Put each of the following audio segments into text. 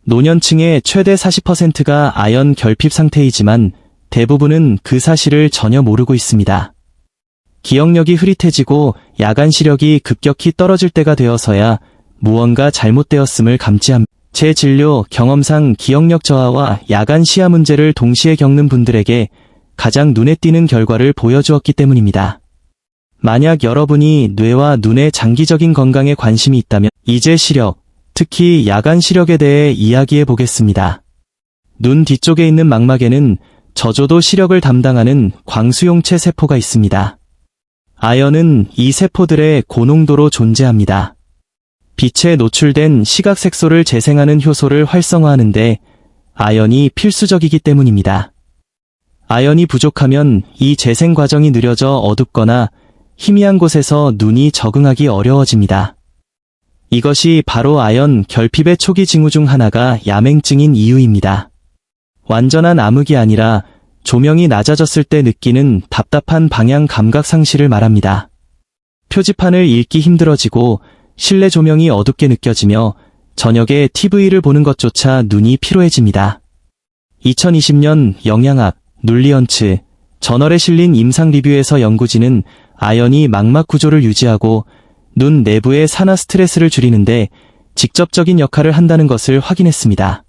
노년층의 최대 40%가 아연 결핍 상태이지만 대부분은 그 사실을 전혀 모르고 있습니다. 기억력이 흐릿해지고 야간 시력이 급격히 떨어질 때가 되어서야 무언가 잘못되었음을 감지합니다. 제 진료 경험상 기억력 저하와 야간 시야 문제를 동시에 겪는 분들에게 가장 눈에 띄는 결과를 보여주었기 때문입니다. 만약 여러분이 뇌와 눈의 장기적인 건강에 관심이 있다면 이제 시력, 특히 야간 시력에 대해 이야기해 보겠습니다. 눈 뒤쪽에 있는 망막에는 저조도 시력을 담당하는 광수용체 세포가 있습니다. 아연은 이 세포들의 고농도로 존재합니다. 빛에 노출된 시각색소를 재생하는 효소를 활성화하는데 아연이 필수적이기 때문입니다. 아연이 부족하면 이 재생 과정이 느려져 어둡거나 희미한 곳에서 눈이 적응하기 어려워집니다. 이것이 바로 아연 결핍의 초기 징후 중 하나가 야맹증인 이유입니다. 완전한 암흑이 아니라 조명이 낮아졌을 때 느끼는 답답한 방향 감각 상실을 말합니다. 표지판을 읽기 힘들어지고 실내 조명이 어둡게 느껴지며 저녁에 TV를 보는 것조차 눈이 피로해집니다. 2020년 영양학, 눌리언츠, 저널에 실린 임상 리뷰에서 연구진은 아연이 망막 구조를 유지하고 눈 내부의 산화 스트레스를 줄이는데 직접적인 역할을 한다는 것을 확인했습니다.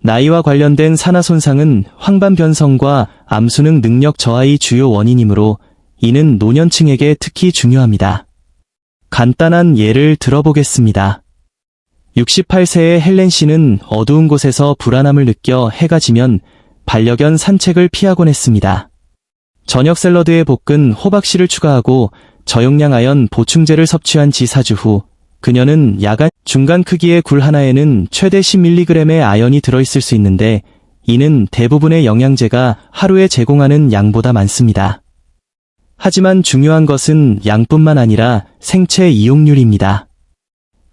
나이와 관련된 산화 손상은 황반 변성과 암수능 능력 저하의 주요 원인이므로 이는 노년층에게 특히 중요합니다. 간단한 예를 들어보겠습니다. 68세의 헬렌 씨는 어두운 곳에서 불안함을 느껴 해가 지면 반려견 산책을 피하곤 했습니다. 저녁 샐러드에 볶은 호박씨를 추가하고 저용량 아연 보충제를 섭취한 지 4주 후 그녀는 야간 중간 크기의 굴 하나에는 최대 10mg의 아연이 들어있을 수 있는데 이는 대부분의 영양제가 하루에 제공하는 양보다 많습니다. 하지만 중요한 것은 양뿐만 아니라 생체 이용률입니다.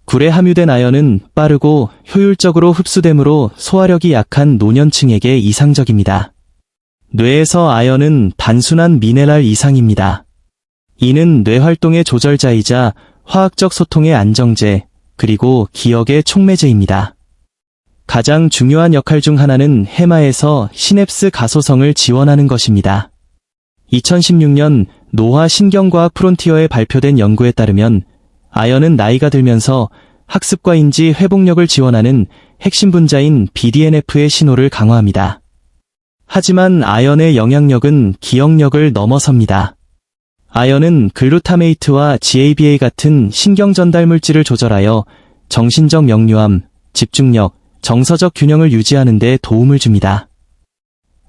굴에 함유된 아연은 빠르고 효율적으로 흡수되므로 소화력이 약한 노년층에게 이상적입니다. 뇌에서 아연은 단순한 미네랄 이상입니다. 이는 뇌활동의 조절자이자 화학적 소통의 안정제, 그리고 기억의 촉매제입니다. 가장 중요한 역할 중 하나는 해마에서 시냅스 가소성을 지원하는 것입니다. 2016년 노화 신경과학 프론티어에 발표된 연구에 따르면 아연은 나이가 들면서 학습과 인지 회복력을 지원하는 핵심 분자인 BDNF의 신호를 강화합니다. 하지만 아연의 영향력은 기억력을 넘어섭니다. 아연은 글루타메이트와 GABA 같은 신경 전달 물질을 조절하여 정신적 명료함, 집중력, 정서적 균형을 유지하는 데 도움을 줍니다.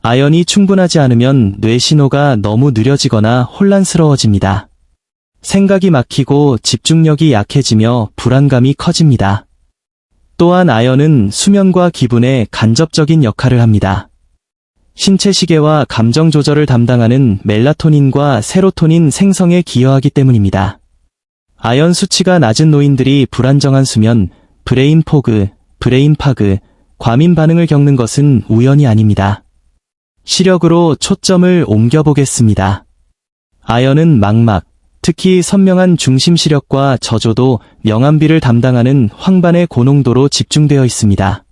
아연이 충분하지 않으면 뇌 신호가 너무 느려지거나 혼란스러워집니다. 생각이 막히고 집중력이 약해지며 불안감이 커집니다. 또한 아연은 수면과 기분에 간접적인 역할을 합니다. 신체 시계와 감정 조절을 담당하는 멜라토닌과 세로토닌 생성에 기여하기 때문입니다. 아연 수치가 낮은 노인들이 불안정한 수면, 브레인 포그, 브레인 파그, 과민 반응을 겪는 것은 우연이 아닙니다. 시력으로 초점을 옮겨보겠습니다. 아연은 망막, 특히 선명한 중심 시력과 저조도, 명암비를 담당하는 황반의 고농도로 집중되어 있습니다.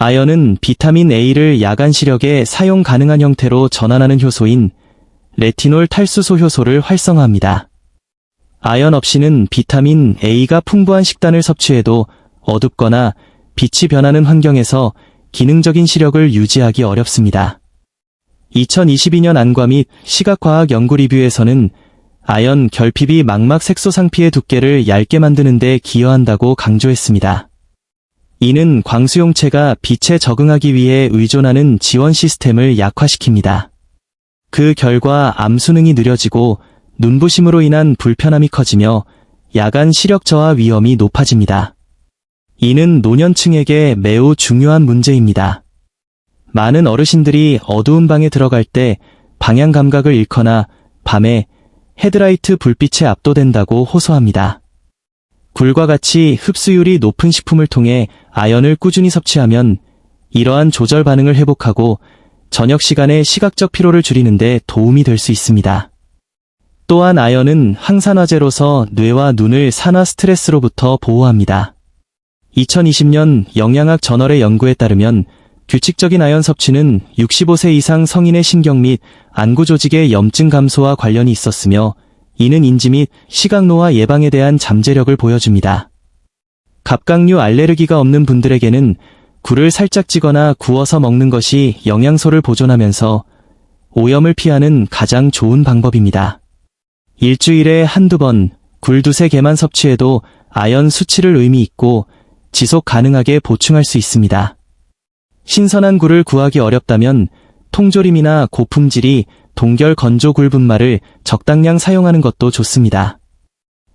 아연은 비타민 A를 야간 시력에 사용 가능한 형태로 전환하는 효소인 레티놀 탈수소 효소를 활성화합니다. 아연 없이는 비타민 A가 풍부한 식단을 섭취해도 어둡거나 빛이 변하는 환경에서 기능적인 시력을 유지하기 어렵습니다. 2022년 안과 및 시각과학 연구 리뷰에서는 아연 결핍이 망막 색소 상피의 두께를 얇게 만드는 데 기여한다고 강조했습니다. 이는 광수용체가 빛에 적응하기 위해 의존하는 지원 시스템을 약화시킵니다. 그 결과 암수능이 느려지고 눈부심으로 인한 불편함이 커지며 야간 시력 저하 위험이 높아집니다. 이는 노년층에게 매우 중요한 문제입니다. 많은 어르신들이 어두운 방에 들어갈 때 방향 감각을 잃거나 밤에 헤드라이트 불빛에 압도된다고 호소합니다. 굴과 같이 흡수율이 높은 식품을 통해 아연을 꾸준히 섭취하면 이러한 조절 반응을 회복하고 저녁 시간에 시각적 피로를 줄이는 데 도움이 될 수 있습니다. 또한 아연은 항산화제로서 뇌와 눈을 산화 스트레스로부터 보호합니다. 2020년 영양학 저널의 연구에 따르면 규칙적인 아연 섭취는 65세 이상 성인의 신경 및 안구 조직의 염증 감소와 관련이 있었으며, 이는 인지 및 시각노화 예방에 대한 잠재력을 보여줍니다. 갑각류 알레르기가 없는 분들에게는 굴을 살짝 찌거나 구워서 먹는 것이 영양소를 보존하면서 오염을 피하는 가장 좋은 방법입니다. 일주일에 한두 번 굴 두세 개만 섭취해도 아연 수치를 의미 있고 지속 가능하게 보충할 수 있습니다. 신선한 굴을 구하기 어렵다면 통조림이나 고품질이 동결 건조 굴 분말을 적당량 사용하는 것도 좋습니다.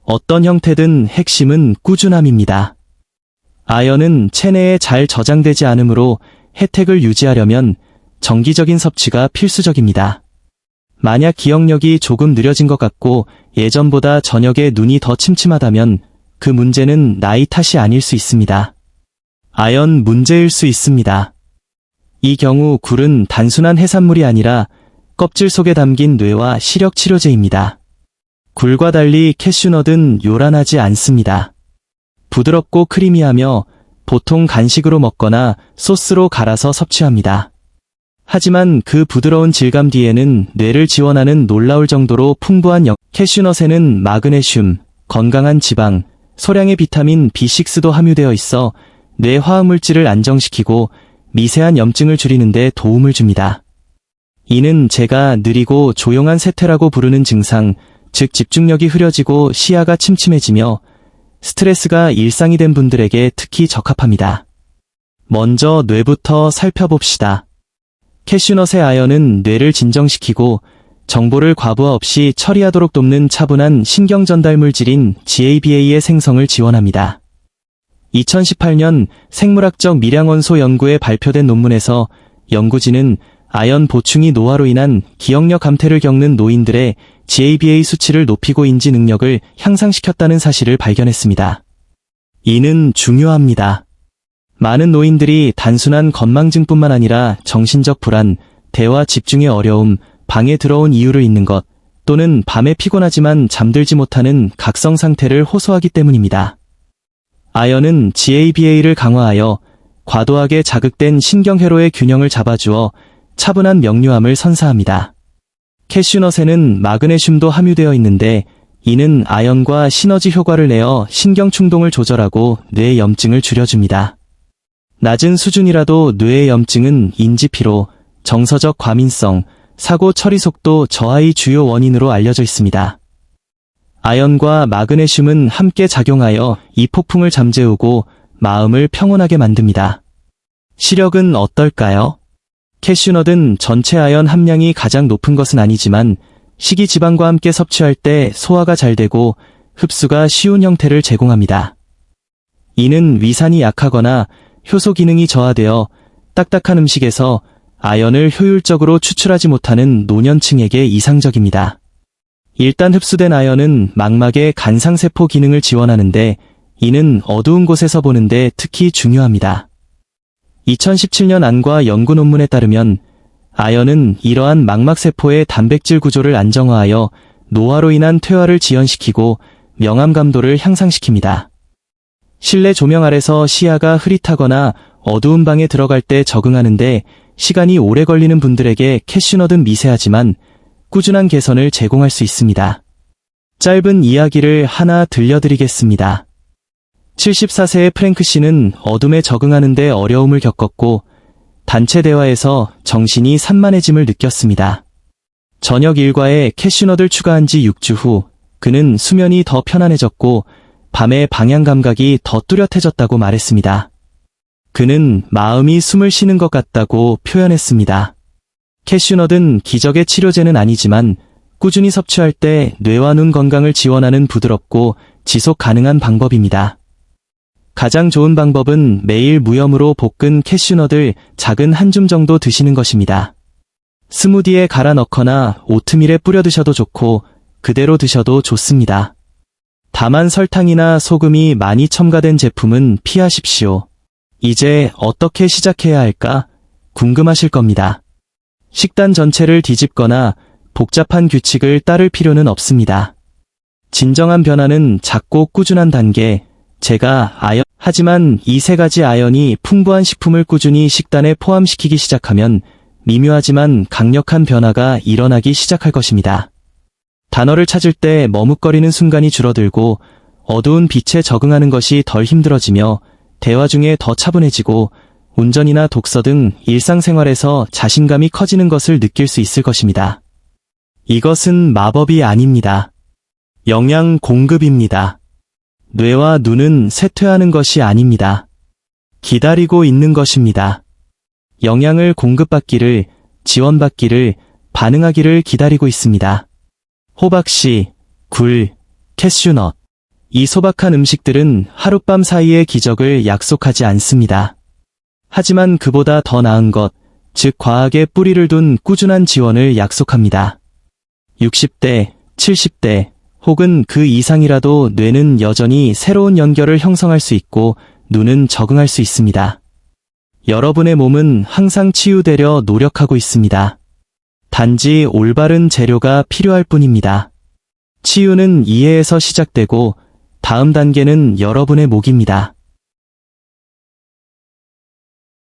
어떤 형태든 핵심은 꾸준함입니다. 아연은 체내에 잘 저장되지 않으므로 혜택을 유지하려면 정기적인 섭취가 필수적입니다. 만약 기억력이 조금 느려진 것 같고 예전보다 저녁에 눈이 더 침침하다면 그 문제는 나이 탓이 아닐 수 있습니다. 아연 문제일 수 있습니다. 이 경우 굴은 단순한 해산물이 아니라 껍질 속에 담긴 뇌와 시력 치료제입니다. 굴과 달리 캐슈넛은 요란하지 않습니다. 부드럽고 크리미하며 보통 간식으로 먹거나 소스로 갈아서 섭취합니다. 하지만 그 부드러운 질감 뒤에는 뇌를 지원하는 놀라울 정도로 풍부한 캐슈넛에는 마그네슘, 건강한 지방, 소량의 비타민 B6도 함유되어 있어 뇌 화합물질을 안정시키고 미세한 염증을 줄이는 데 도움을 줍니다. 이는 제가 느리고 조용한 쇠퇴라고 부르는 증상, 즉 집중력이 흐려지고 시야가 침침해지며 스트레스가 일상이 된 분들에게 특히 적합합니다. 먼저 뇌부터 살펴봅시다. 캐슈넛의 아연은 뇌를 진정시키고 정보를 과부하 없이 처리하도록 돕는 차분한 신경 전달 물질인 GABA의 생성을 지원합니다. 2018년 생물학적 밀양원소 연구에 발표된 논문에서 연구진은 아연 보충이 노화로 인한 기억력 감퇴를 겪는 노인들의 GABA 수치를 높이고 인지 능력을 향상시켰다는 사실을 발견했습니다. 이는 중요합니다. 많은 노인들이 단순한 건망증뿐만 아니라 정신적 불안, 대화 집중의 어려움, 방에 들어온 이유를 잊는 것, 또는 밤에 피곤하지만 잠들지 못하는 각성 상태를 호소하기 때문입니다. 아연은 GABA를 강화하여 과도하게 자극된 신경회로의 균형을 잡아주어 차분한 명료함을 선사합니다. 캐슈넛에는 마그네슘도 함유되어 있는데 이는 아연과 시너지 효과를 내어 신경 충동을 조절하고 뇌 염증을 줄여줍니다. 낮은 수준이라도 뇌의 염증은 인지피로, 정서적 과민성, 사고 처리 속도 저하의 주요 원인으로 알려져 있습니다. 아연과 마그네슘은 함께 작용하여 이 폭풍을 잠재우고 마음을 평온하게 만듭니다. 시력은 어떨까요? 캐슈넛은 전체 아연 함량이 가장 높은 것은 아니지만 식이지방과 함께 섭취할 때 소화가 잘 되고 흡수가 쉬운 형태를 제공합니다. 이는 위산이 약하거나 효소 기능이 저하되어 딱딱한 음식에서 아연을 효율적으로 추출하지 못하는 노년층에게 이상적입니다. 일단 흡수된 아연은 망막의 간상세포 기능을 지원하는데 이는 어두운 곳에서 보는데 특히 중요합니다. 2017년 안과 연구 논문에 따르면 아연은 이러한 망막세포의 단백질 구조를 안정화하여 노화로 인한 퇴화를 지연시키고 명암 감도를 향상시킵니다. 실내 조명 아래서 시야가 흐릿하거나 어두운 방에 들어갈 때 적응하는데 시간이 오래 걸리는 분들에게 캐슈넛은 미세하지만 꾸준한 개선을 제공할 수 있습니다. 짧은 이야기를 하나 들려드리겠습니다. 74세의 프랭크 씨는 어둠에 적응하는 데 어려움을 겪었고 단체 대화에서 정신이 산만해짐을 느꼈습니다. 저녁 일과에 캐슈넛을 추가한 지 6주 후 그는 수면이 더 편안해졌고 밤의 방향 감각이 더 뚜렷해졌다고 말했습니다. 그는 마음이 숨을 쉬는 것 같다고 표현했습니다. 캐슈넛은 기적의 치료제는 아니지만 꾸준히 섭취할 때 뇌와 눈 건강을 지원하는 부드럽고 지속 가능한 방법입니다. 가장 좋은 방법은 매일 무염으로 볶은 캐슈넛을 작은 한 줌 정도 드시는 것입니다. 스무디에 갈아 넣거나 오트밀에 뿌려 드셔도 좋고 그대로 드셔도 좋습니다. 다만 설탕이나 소금이 많이 첨가된 제품은 피하십시오. 이제 어떻게 시작해야 할까 궁금하실 겁니다. 식단 전체를 뒤집거나 복잡한 규칙을 따를 필요는 없습니다. 진정한 변화는 작고 꾸준한 단계, 제가 하지만 이 세 가지 아연이 풍부한 식품을 꾸준히 식단에 포함시키기 시작하면 미묘하지만 강력한 변화가 일어나기 시작할 것입니다. 단어를 찾을 때 머뭇거리는 순간이 줄어들고 어두운 빛에 적응하는 것이 덜 힘들어지며 대화 중에 더 차분해지고 운전이나 독서 등 일상생활에서 자신감이 커지는 것을 느낄 수 있을 것입니다. 이것은 마법이 아닙니다. 영양 공급입니다. 뇌와 눈은 쇠퇴하는 것이 아닙니다. 기다리고 있는 것입니다. 영양을 공급받기를, 지원받기를, 반응하기를 기다리고 있습니다. 호박씨, 굴, 캐슈넛. 이 소박한 음식들은 하룻밤 사이의 기적을 약속하지 않습니다. 하지만 그보다 더 나은 것, 즉 과학에 뿌리를 둔 꾸준한 지원을 약속합니다. 60대, 70대, 혹은 그 이상이라도 뇌는 여전히 새로운 연결을 형성할 수 있고 눈은 적응할 수 있습니다. 여러분의 몸은 항상 치유되려 노력하고 있습니다. 단지 올바른 재료가 필요할 뿐입니다. 치유는 이해에서 시작되고 다음 단계는 여러분의 목입니다.